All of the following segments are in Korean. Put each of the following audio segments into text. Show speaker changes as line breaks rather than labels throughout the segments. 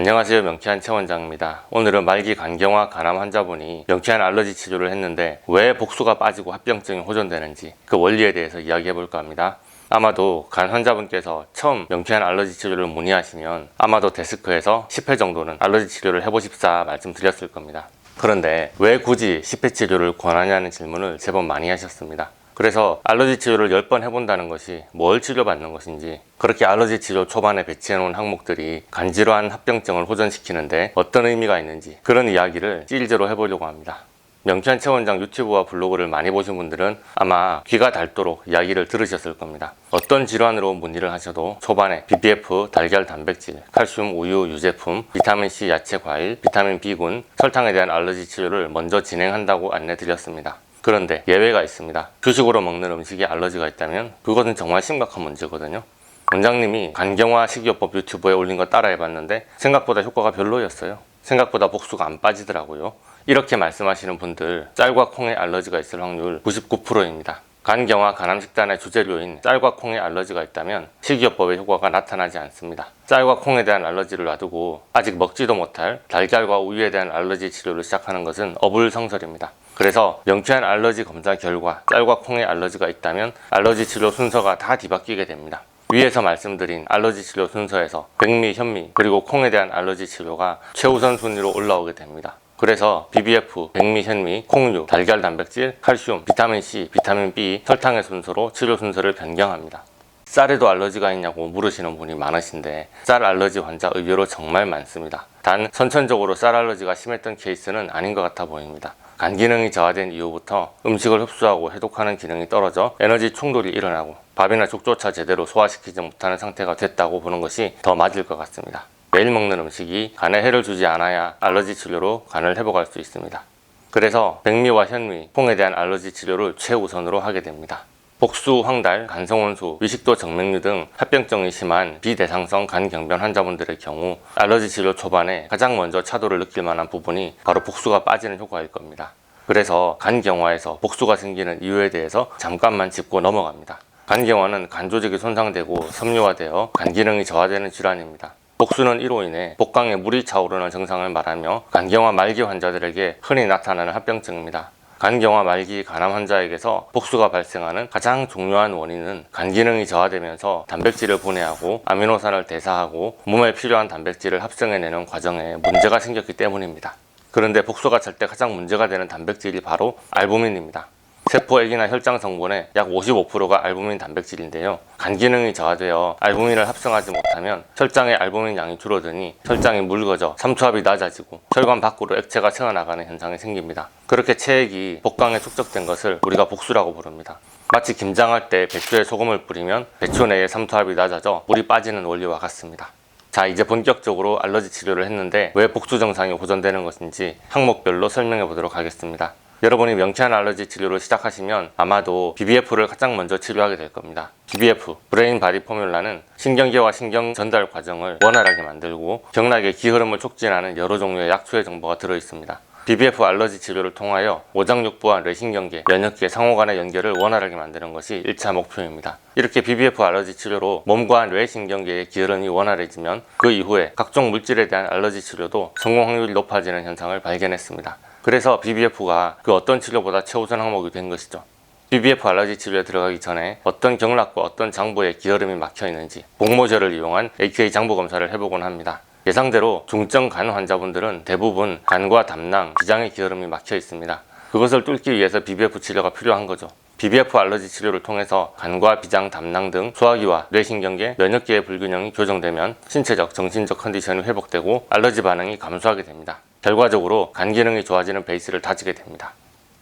안녕하세요, 명쾌한 최 원장입니다. 오늘은 말기 간경화 간암 환자분이 명쾌한 알러지 치료를 했는데 왜 복수가 빠지고 합병증이 호전되는지 그 원리에 대해서 이야기해 볼까 합니다. 아마도 간 환자분께서 처음 명쾌한 알러지 치료를 문의하시면 아마도 데스크에서 10회 정도는 알러지 치료를 해보십사 말씀드렸을 겁니다. 그런데 왜 굳이 10회 치료를 권하냐는 질문을 제법 많이 하셨습니다. 그래서 알러지 치료를 10번 해본다는 것이 뭘 치료받는 것인지, 그렇게 알러지 치료 초반에 배치해 놓은 항목들이 간질환 합병증을 호전시키는데 어떤 의미가 있는지, 그런 이야기를 시리즈로 해보려고 합니다. 명쾌한 최 원장 유튜브와 블로그를 많이 보신 분들은 아마 귀가 닳도록 이야기를 들으셨을 겁니다. 어떤 질환으로 문의를 하셔도 초반에 BBF, 달걀 단백질, 칼슘 우유 유제품, 비타민C 야채 과일, 비타민 B군, 설탕에 대한 알러지 치료를 먼저 진행한다고 안내드렸습니다. 그런데 예외가 있습니다. 주식으로 먹는 음식에 알러지가 있다면 그것은 정말 심각한 문제거든요. 원장님이 간경화 식이요법 유튜브에 올린 거 따라 해봤는데 생각보다 효과가 별로였어요. 생각보다 복수가 안 빠지더라고요. 이렇게 말씀하시는 분들, 쌀과 콩에 알러지가 있을 확률 99%입니다. 간경화 간암식단의 주재료인 쌀과 콩에 알러지가 있다면 식이요법의 효과가 나타나지 않습니다. 쌀과 콩에 대한 알러지를 놔두고 아직 먹지도 못할 달걀과 우유에 대한 알러지 치료를 시작하는 것은 어불성설입니다. 그래서 명쾌한 알러지 검사 결과 쌀과 콩에 알러지가 있다면 알러지 치료 순서가 다 뒤바뀌게 됩니다. 위에서 말씀드린 알러지 치료 순서에서 백미, 현미, 그리고 콩에 대한 알러지 치료가 최우선 순위로 올라오게 됩니다. 그래서 BBF, 백미, 현미, 콩류, 달걀 단백질, 칼슘, 비타민C, 비타민 B, 설탕의 순서로 치료 순서를 변경합니다. 쌀에도 알러지가 있냐고 물으시는 분이 많으신데 쌀 알러지 환자 의외로 정말 많습니다. 단 선천적으로 쌀 알러지가 심했던 케이스는 아닌 것 같아 보입니다. 간 기능이 저하된 이후부터 음식을 흡수하고 해독하는 기능이 떨어져 에너지 충돌이 일어나고 밥이나 죽조차 제대로 소화시키지 못하는 상태가 됐다고 보는 것이 더 맞을 것 같습니다. 매일 먹는 음식이 간에 해를 주지 않아야 알러지 치료로 간을 회복할 수 있습니다. 그래서 백미와 현미, 콩에 대한 알러지 치료를 최우선으로 하게 됩니다. 복수, 황달, 간성혼수, 위식도 정맥류 등 합병증이 심한 비대상성 간경변 환자분들의 경우 알러지 치료 초반에 가장 먼저 차도를 느낄 만한 부분이 바로 복수가 빠지는 효과일 겁니다. 그래서 간경화에서 복수가 생기는 이유에 대해서 잠깐만 짚고 넘어갑니다. 간경화는 간 조직이 손상되고 섬유화되어 간 기능이 저하되는 질환입니다. 복수는 이로 인해 복강에 물이 차오르는 증상을 말하며 간경화 말기 환자들에게 흔히 나타나는 합병증입니다. 간경화 말기 간암 환자에게서 복수가 발생하는 가장 중요한 원인은 간 기능이 저하되면서 단백질을 분해하고 아미노산을 대사하고 몸에 필요한 단백질을 합성해내는 과정에 문제가 생겼기 때문입니다. 그런데 복수가 찰 때 가장 문제가 되는 단백질이 바로 알부민입니다. 세포액이나 혈장 성분의 약 55%가 알부민 단백질인데요. 간 기능이 저하되어 알부민을 합성하지 못하면 혈장의 알부민 양이 줄어드니 혈장이 묽어져 삼투압이 낮아지고 혈관 밖으로 액체가 새어나가는 현상이 생깁니다. 그렇게 체액이 복강에 축적된 것을 우리가 복수라고 부릅니다. 마치 김장할 때 배추에 소금을 뿌리면 배추 내에 삼투압이 낮아져 물이 빠지는 원리와 같습니다. 자, 이제 본격적으로 알러지 치료를 했는데 왜 복수 증상이 호전되는 것인지 항목별로 설명해 보도록 하겠습니다. 여러분이 명쾌한 알러지 치료를 시작하시면 아마도 BBF를 가장 먼저 치료하게 될 겁니다. BBF, 브레인 바디 포뮬라는 신경계와 신경 전달 과정을 원활하게 만들고 경락의 기흐름을 촉진하는 여러 종류의 약초의 정보가 들어있습니다. BBF 알러지 치료를 통하여 오장육부와 뇌신경계, 면역계 상호 간의 연결을 원활하게 만드는 것이 1차 목표입니다. 이렇게 BBF 알러지 치료로 몸과 뇌신경계의 기흐름이 원활해지면 그 이후에 각종 물질에 대한 알러지 치료도 성공 확률이 높아지는 현상을 발견했습니다. 그래서 BBF가 그 어떤 치료보다 최우선 항목이 된 것이죠. BBF 알러지 치료에 들어가기 전에 어떤 경락과 어떤 장부에 기혈음이 막혀 있는지 복모제를 이용한 AKA 장부 검사를 해보곤 합니다. 예상대로 중증 간 환자분들은 대부분 간과 담낭, 비장의 기혈음이 막혀 있습니다. 그것을 뚫기 위해서 BBF 치료가 필요한 거죠. BBF 알러지 치료를 통해서 간과 비장, 담낭 등 소화기와 뇌신경계, 면역계의 불균형이 교정되면 신체적, 정신적 컨디션이 회복되고 알러지 반응이 감소하게 됩니다. 결과적으로 간 기능이 좋아지는 베이스를 다지게 됩니다.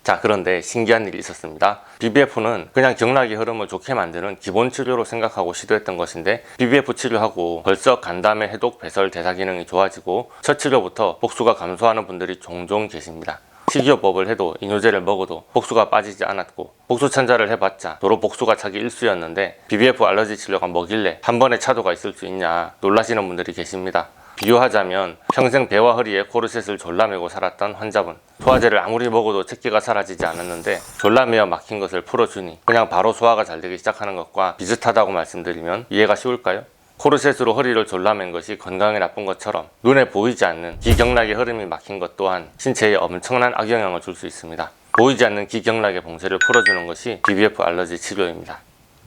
자, 그런데 신기한 일이 있었습니다. BBF는 그냥 경락의 흐름을 좋게 만드는 기본 치료로 생각하고 시도했던 것인데 BBF 치료하고 벌써 간담회, 해독, 배설, 대사 기능이 좋아지고 첫 치료부터 복수가 감소하는 분들이 종종 계십니다. 식이요법을 해도 이뇨제를 먹어도 복수가 빠지지 않았고 복수 천자를 해봤자 도로 복수가 차기 일쑤였는데 BBF 알러지 치료가 뭐길래 한 번에 차도가 있을 수 있냐 놀라시는 분들이 계십니다. 비유하자면 평생 배와 허리에 코르셋을 졸라매고 살았던 환자분, 소화제를 아무리 먹어도 체기가 사라지지 않았는데 졸라매어 막힌 것을 풀어주니 그냥 바로 소화가 잘 되기 시작하는 것과 비슷하다고 말씀드리면 이해가 쉬울까요? 코르셋으로 허리를 졸라맨 것이 건강에 나쁜 것처럼 눈에 보이지 않는 기경락의 흐름이 막힌 것 또한 신체에 엄청난 악영향을 줄 수 있습니다. 보이지 않는 기경락의 봉쇄를 풀어주는 것이 BVF 알러지 치료입니다.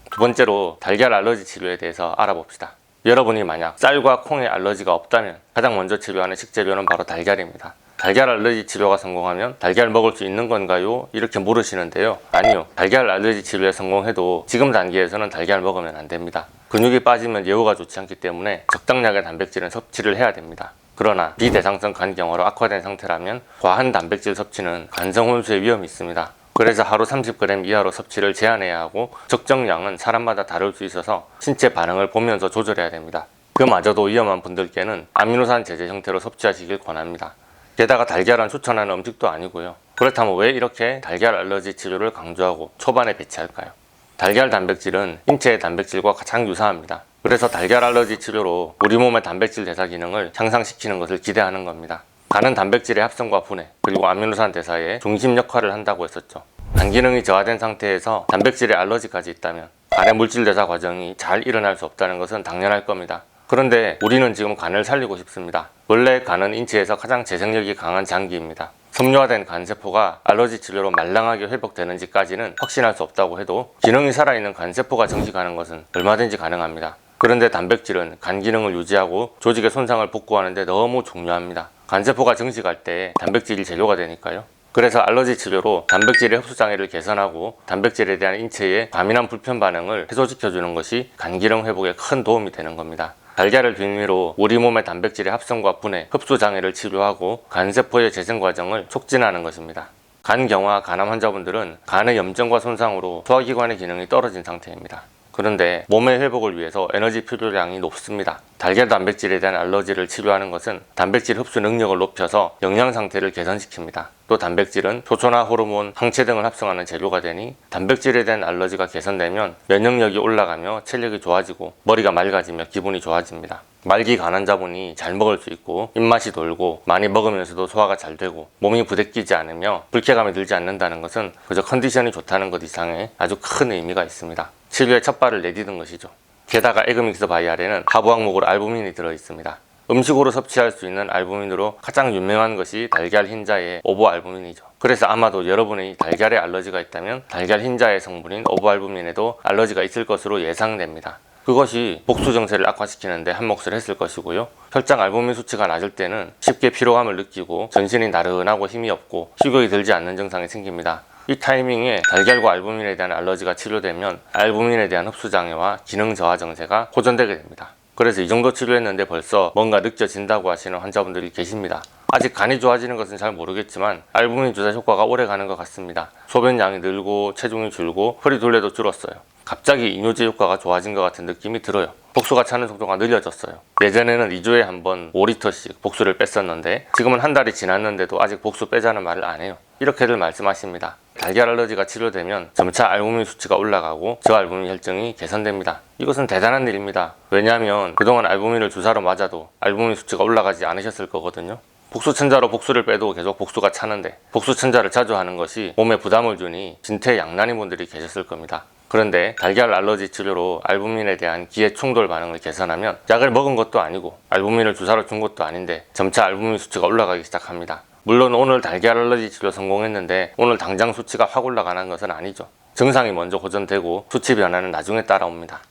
두 번째로 달걀 알러지 치료에 대해서 알아봅시다. 여러분이 만약 쌀과 콩에 알러지가 없다면 가장 먼저 치료하는 식재료는 바로 달걀입니다. 달걀 알러지 치료가 성공하면 달걀 먹을 수 있는 건가요? 이렇게 물으시는데요. 아니요. 달걀 알러지 치료에 성공해도 지금 단계에서는 달걀 먹으면 안 됩니다. 근육이 빠지면 예후가 좋지 않기 때문에 적당량의 단백질은 섭취를 해야 됩니다. 그러나 비대상성 간경화로 악화된 상태라면 과한 단백질 섭취는 간성 혼수의 위험이 있습니다. 그래서 하루 30g 이하로 섭취를 제한해야 하고 적정량은 사람마다 다를 수 있어서 신체 반응을 보면서 조절해야 됩니다. 그마저도 위험한 분들께는 아미노산 제제 형태로 섭취하시길 권합니다. 게다가 달걀은 추천하는 음식도 아니고요. 그렇다면 왜 이렇게 달걀 알러지 치료를 강조하고 초반에 배치할까요? 달걀 단백질은 인체의 단백질과 가장 유사합니다. 그래서 달걀 알러지 치료로 우리 몸의 단백질 대사 기능을 향상시키는 것을 기대하는 겁니다. 간은 단백질의 합성과 분해, 그리고 아미노산 대사의 중심 역할을 한다고 했었죠. 간 기능이 저하된 상태에서 단백질의 알러지까지 있다면 간의 물질 대사 과정이 잘 일어날 수 없다는 것은 당연할 겁니다. 그런데 우리는 지금 간을 살리고 싶습니다. 원래 간은 인체에서 가장 재생력이 강한 장기입니다. 섬유화된 간세포가 알러지 치료로 말랑하게 회복되는지까지는 확신할 수 없다고 해도 기능이 살아있는 간세포가 정식하는 것은 얼마든지 가능합니다. 그런데 단백질은 간 기능을 유지하고 조직의 손상을 복구하는 데 너무 중요합니다. 간세포가 정식할 때 단백질이 재료가 되니까요. 그래서 알러지 치료로 단백질의 흡수 장애를 개선하고 단백질에 대한 인체의 과민한 불편 반응을 해소시켜주는 것이 간 기능 회복에 큰 도움이 되는 겁니다. 달걀을 빌미로 우리 몸의 단백질의 합성과 분해, 흡수 장애를 치료하고 간세포의 재생 과정을 촉진하는 것입니다. 간경화, 간암 환자분들은 간의 염증과 손상으로 소화기관의 기능이 떨어진 상태입니다. 그런데 몸의 회복을 위해서 에너지 필요량이 높습니다. 달걀 단백질에 대한 알러지를 치료하는 것은 단백질 흡수 능력을 높여서 영양 상태를 개선시킵니다. 또 단백질은 효소나 호르몬, 항체 등을 합성하는 재료가 되니 단백질에 대한 알러지가 개선되면 면역력이 올라가며 체력이 좋아지고 머리가 맑아지며 기분이 좋아집니다. 말기 간 환자분이 잘 먹을 수 있고 입맛이 돌고 많이 먹으면서도 소화가 잘 되고 몸이 부대끼지 않으며 불쾌감이 들지 않는다는 것은 그저 컨디션이 좋다는 것 이상의 아주 큰 의미가 있습니다. 치료의 첫 발을 내디딘 것이죠. 게다가 에그믹스 바이알에는 하부 항목으로 알부민이 들어있습니다. 음식으로 섭취할 수 있는 알부민으로 가장 유명한 것이 달걀 흰자의 오보알부민이죠. 그래서 아마도 여러분이 달걀에 알러지가 있다면 달걀 흰자의 성분인 오보알부민에도 알러지가 있을 것으로 예상됩니다. 그것이 복수 정세를 악화시키는데 한몫을 했을 것이고요. 혈장 알부민 수치가 낮을 때는 쉽게 피로감을 느끼고 전신이 나른하고 힘이 없고 식욕이 들지 않는 증상이 생깁니다. 이 타이밍에 달걀과 알부민에 대한 알러지가 치료되면 알부민에 대한 흡수 장애와 기능 저하 증세가 호전되게 됩니다. 그래서 이 정도 치료했는데 벌써 뭔가 느껴진다고 하시는 환자분들이 계십니다. 아직 간이 좋아지는 것은 잘 모르겠지만 알부민 주사 효과가 오래 가는 것 같습니다. 소변량이 늘고 체중이 줄고 허리 둘레도 줄었어요. 갑자기 이뇨제 효과가 좋아진 것 같은 느낌이 들어요. 복수가 차는 속도가 느려졌어요. 예전에는 2주에 한 번 5리터씩 복수를 뺐었는데 지금은 한 달이 지났는데도 아직 복수 빼자는 말을 안 해요. 이렇게들 말씀하십니다. 달걀 알러지가 치료되면 점차 알부민 수치가 올라가고 저알부민 혈증이 개선됩니다. 이것은 대단한 일입니다. 왜냐하면 그동안 알부민을 주사로 맞아도 알부민 수치가 올라가지 않으셨을 거거든요. 복수천자로 복수를 빼도 계속 복수가 차는데 복수천자를 자주 하는 것이 몸에 부담을 주니 진퇴양난인 분들이 계셨을 겁니다. 그런데 달걀 알러지 치료로 알부민에 대한 기회 충돌 반응을 개선하면 약을 먹은 것도 아니고 알부민을 주사로 준 것도 아닌데 점차 알부민 수치가 올라가기 시작합니다. 물론 오늘 달걀 알러지 치료 성공했는데 오늘 당장 수치가 확 올라가는 것은 아니죠. 증상이 먼저 호전되고 수치 변화는 나중에 따라옵니다.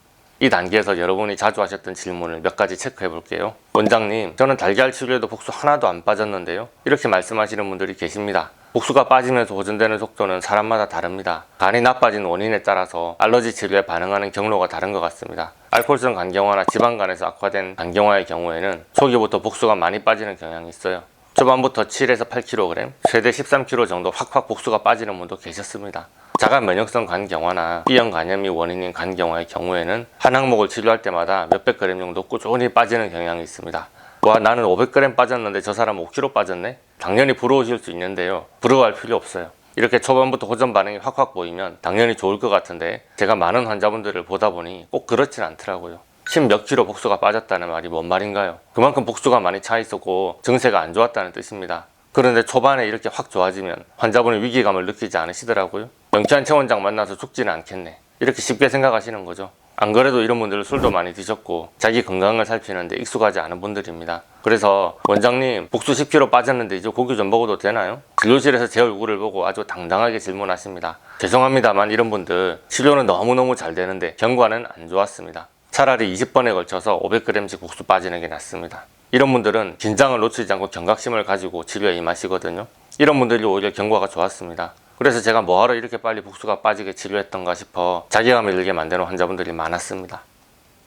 이 단계에서 여러분이 자주 하셨던 질문을 몇 가지 체크해 볼게요. 원장님, 저는 달걀 치료에도 복수 하나도 안 빠졌는데요. 이렇게 말씀하시는 분들이 계십니다. 복수가 빠지면서 호전되는 속도는 사람마다 다릅니다. 간이 나빠진 원인에 따라서 알러지 치료에 반응하는 경로가 다른 것 같습니다. 알코올성 간경화나 지방간에서 악화된 간경화의 경우에는 초기부터 복수가 많이 빠지는 경향이 있어요. 초반부터 7에서 8kg, 최대 13kg 정도 확확 복수가 빠지는 분도 계셨습니다. 자가 면역성 간경화나 B형 간염이 원인인 간경화의 경우에는 한 항목을 치료할 때마다 몇백 그램 정도 꾸준히 빠지는 경향이 있습니다. 와, 나는 500g 빠졌는데 저 사람 5kg 빠졌네? 당연히 부러우실 수 있는데요. 부러워할 필요 없어요. 이렇게 초반부터 호전 반응이 확확 보이면 당연히 좋을 것 같은데 제가 많은 환자분들을 보다 보니 꼭 그렇진 않더라고요. 10몇 킬로 복수가 빠졌다는 말이 뭔 말인가요? 그만큼 복수가 많이 차 있었고 증세가 안 좋았다는 뜻입니다. 그런데 초반에 이렇게 확 좋아지면 환자분이 위기감을 느끼지 않으시더라고요. 명쾌한 체원장 만나서 죽지는 않겠네. 이렇게 쉽게 생각하시는 거죠. 안 그래도 이런 분들은 술도 많이 드셨고 자기 건강을 살피는데 익숙하지 않은 분들입니다. 그래서 원장님 복수 10kg 빠졌는데 이제 고기 좀 먹어도 되나요? 진료실에서 제 얼굴을 보고 아주 당당하게 질문하십니다. 죄송합니다만 이런 분들 치료는 너무너무 잘 되는데 경과는 안 좋았습니다. 차라리 20번에 걸쳐서 500g씩 복수 빠지는 게 낫습니다. 이런 분들은 긴장을 놓치지 않고 경각심을 가지고 치료에 임하시거든요. 이런 분들이 오히려 경과가 좋았습니다. 그래서 제가 뭐하러 이렇게 빨리 복수가 빠지게 치료했던가 싶어 자괴감을 들게 만드는 환자분들이 많았습니다.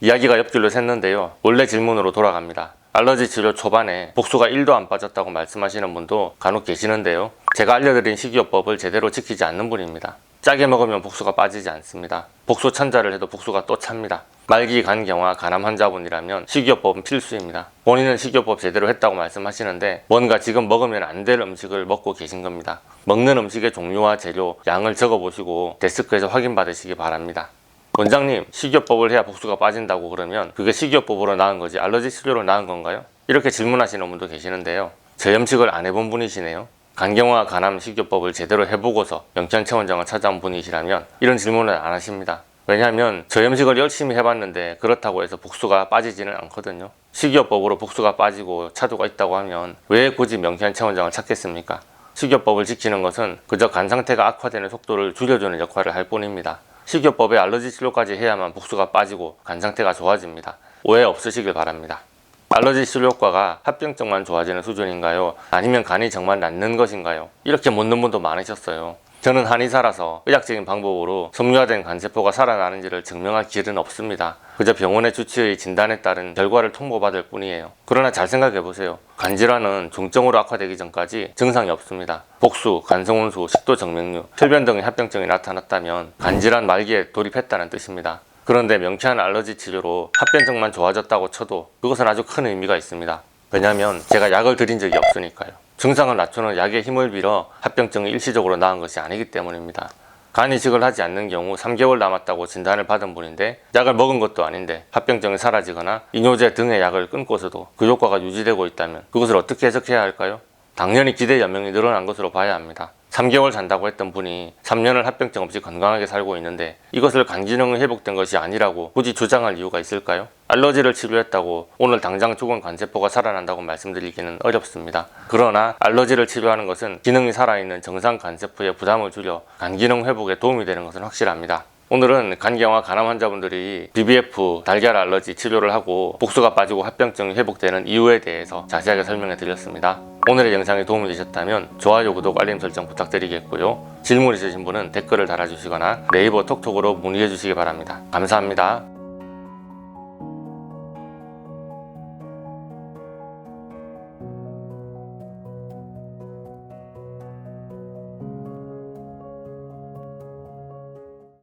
이야기가 옆길로 샜는데요. 원래 질문으로 돌아갑니다. 알러지 치료 초반에 복수가 1도 안 빠졌다고 말씀하시는 분도 간혹 계시는데요. 제가 알려드린 식이요법을 제대로 지키지 않는 분입니다. 짜게 먹으면 복수가 빠지지 않습니다. 복수 천자를 해도 복수가 또 찹니다. 말기, 간경화, 간암 환자분이라면 식이요법은 필수입니다. 본인은 식이요법 제대로 했다고 말씀하시는데 뭔가 지금 먹으면 안 될 음식을 먹고 계신 겁니다. 먹는 음식의 종류와 재료, 양을 적어보시고 데스크에서 확인받으시기 바랍니다. 원장님, 식이요법을 해야 복수가 빠진다고 그러면 그게 식이요법으로 나은 거지 알러지 치료로 나은 건가요? 이렇게 질문하시는 분도 계시는데요. 저염식을 안 해본 분이시네요. 간경화, 간암 식이요법을 제대로 해보고서 명천체원장을 찾아온 분이시라면 이런 질문을 안 하십니다. 왜냐하면 저염식을 열심히 해봤는데 그렇다고 해서 복수가 빠지지는 않거든요. 식이요법으로 복수가 빠지고 차도가 있다고 하면 왜 굳이 명천체원장을 찾겠습니까? 식이요법을 지키는 것은 그저 간 상태가 악화되는 속도를 줄여주는 역할을 할 뿐입니다. 식이요법에 알러지 치료까지 해야만 복수가 빠지고 간 상태가 좋아집니다. 오해 없으시길 바랍니다. 알러지 치료 효과가 합병증만 좋아지는 수준인가요? 아니면 간이 정말 낫는 것인가요? 이렇게 묻는 분도 많으셨어요. 저는 한의사라서 의학적인 방법으로 섬유화된 간세포가 살아나는지를 증명할 길은 없습니다. 그저 병원의 주치의 진단에 따른 결과를 통보받을 뿐이에요. 그러나 잘 생각해보세요. 간질환은 중증으로 악화되기 전까지 증상이 없습니다. 복수, 간성운수, 식도정맥류, 혈변 등의 합병증이 나타났다면 간질환 말기에 돌입했다는 뜻입니다. 그런데 명쾌한 알러지 치료로 합병증만 좋아졌다고 쳐도 그것은 아주 큰 의미가 있습니다. 왜냐하면 제가 약을 드린 적이 없으니까요. 증상을 낮추는 약의 힘을 빌어 합병증이 일시적으로 나은 것이 아니기 때문입니다. 간 이식을 하지 않는 경우 3개월 남았다고 진단을 받은 분인데 약을 먹은 것도 아닌데 합병증이 사라지거나 이뇨제 등의 약을 끊고서도 그 효과가 유지되고 있다면 그것을 어떻게 해석해야 할까요? 당연히 기대 연명이 늘어난 것으로 봐야 합니다. 3개월 산다고 했던 분이 3년을 합병증 없이 건강하게 살고 있는데 이것을 간 기능이 회복된 것이 아니라고 굳이 주장할 이유가 있을까요? 알러지를 치료했다고 오늘 당장 죽은 간세포가 살아난다고 말씀드리기는 어렵습니다. 그러나 알러지를 치료하는 것은 기능이 살아있는 정상 간세포의 부담을 줄여 간 기능 회복에 도움이 되는 것은 확실합니다. 오늘은 간경화, 간암 환자분들이 BBF, 달걀 알러지 치료를 하고 복수가 빠지고 합병증이 회복되는 이유에 대해서 자세하게 설명해 드렸습니다. 오늘의 영상이 도움이 되셨다면 좋아요, 구독, 알림 설정 부탁드리겠고요. 질문 있으신 분은 댓글을 달아주시거나 네이버 톡톡으로 문의해 주시기 바랍니다. 감사합니다.